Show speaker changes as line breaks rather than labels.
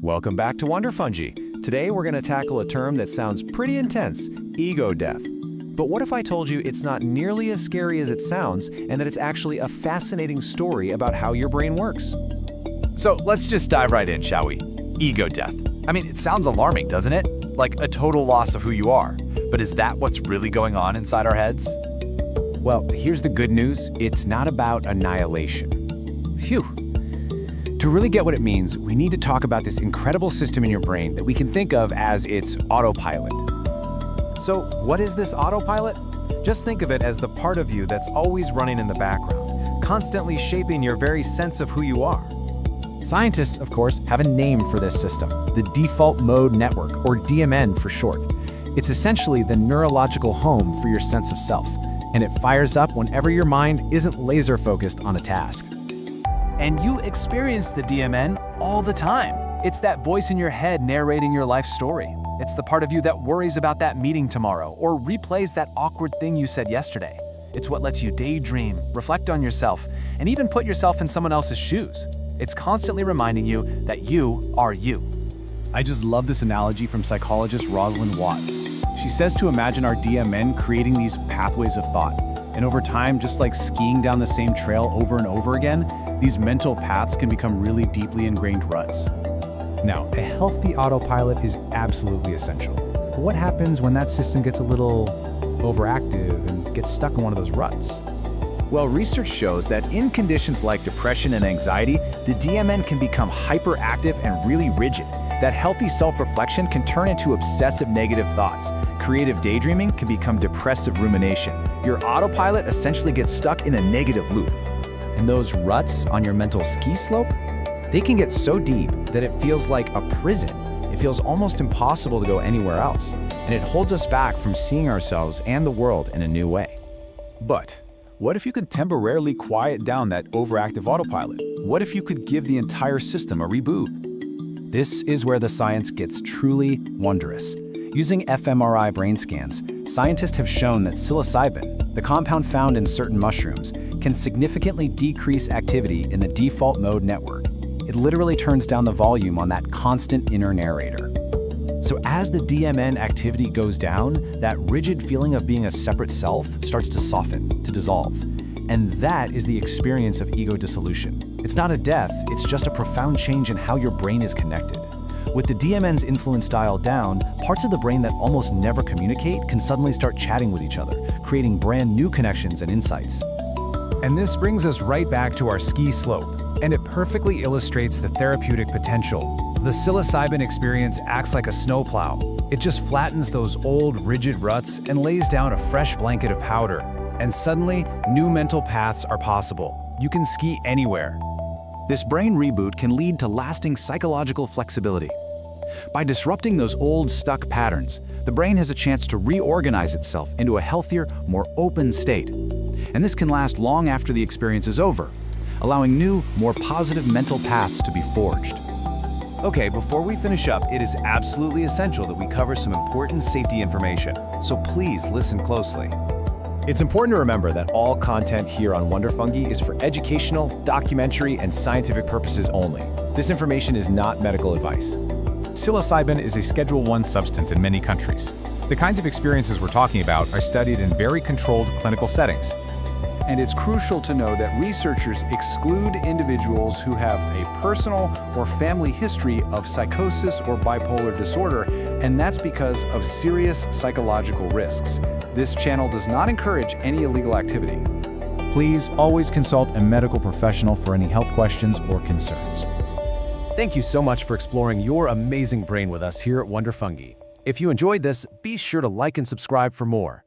Welcome back to Wonder Fungi. Today we're going to tackle a term that sounds pretty intense, ego death. But what if I told you it's not nearly as scary as it sounds and that it's actually a fascinating story about how your brain works?
So let's just dive right in, shall we? Ego death. I mean, it sounds alarming, doesn't it? Like a total loss of who you are. But is that what's really going on inside our heads?
Well, here's the good news. It's not about annihilation. Phew. To really get what it means, we need to talk about this incredible system in your brain that we can think of as its autopilot. So, what is this autopilot? Just think of it as the part of you that's always running in the background, constantly shaping your very sense of who you are. Scientists, of course, have a name for this system, the default mode network, or DMN for short. It's essentially the neurological home for your sense of self, and it fires up whenever your mind isn't laser-focused on a task. And you experience the DMN all the time. It's that voice in your head narrating your life story. It's the part of you that worries about that meeting tomorrow or replays that awkward thing you said yesterday. It's what lets you daydream, reflect on yourself, and even put yourself in someone else's shoes. It's constantly reminding you that you are you. I just love this analogy from psychologist Rosalind Watts. She says to imagine our DMN creating these pathways of thought. And over time, just like skiing down the same trail over and over again, these mental paths can become really deeply ingrained ruts. Now, a healthy autopilot is absolutely essential. But what happens when that system gets a little overactive and gets stuck in one of those ruts? Well, research shows that in conditions like depression and anxiety, the DMN can become hyperactive and really rigid. That healthy self-reflection can turn into obsessive negative thoughts. Creative daydreaming can become depressive rumination. Your autopilot essentially gets stuck in a negative loop. And those ruts on your mental ski slope, they can get so deep that it feels like a prison. It feels almost impossible to go anywhere else. And it holds us back from seeing ourselves and the world in a new way. But what if you could temporarily quiet down that overactive autopilot? What if you could give the entire system a reboot? This is where the science gets truly wondrous. Using fMRI brain scans, scientists have shown that psilocybin, the compound found in certain mushrooms, can significantly decrease activity in the default mode network. It literally turns down the volume on that constant inner narrator. So as the DMN activity goes down, that rigid feeling of being a separate self starts to soften, to dissolve. And that is the experience of ego dissolution. It's not a death, it's just a profound change in how your brain is connected. With the DMN's influence dialed down, parts of the brain that almost never communicate can suddenly start chatting with each other, creating brand new connections and insights. And this brings us right back to our ski slope, and it perfectly illustrates the therapeutic potential. The psilocybin experience acts like a snowplow. It just flattens those old, rigid ruts and lays down a fresh blanket of powder. And suddenly, new mental paths are possible. You can ski anywhere. This brain reboot can lead to lasting psychological flexibility. By disrupting those old, stuck patterns, the brain has a chance to reorganize itself into a healthier, more open state. And this can last long after the experience is over, allowing new, more positive mental paths to be forged. Okay, before we finish up, it is absolutely essential that we cover some important safety information, so please listen closely. It's important to remember that all content here on Wonder Fungi is for educational, documentary, and scientific purposes only. This information is not medical advice. Psilocybin is a Schedule I substance in many countries. The kinds of experiences we're talking about are studied in very controlled clinical settings. And it's crucial to know that researchers exclude individuals who have a personal or family history of psychosis or bipolar disorder, and that's because of serious psychological risks. This channel does not encourage any illegal activity. Please always consult a medical professional for any health questions or concerns. Thank you so much for exploring your amazing brain with us here at Wonder Fungi. If you enjoyed this, be sure to like and subscribe for more.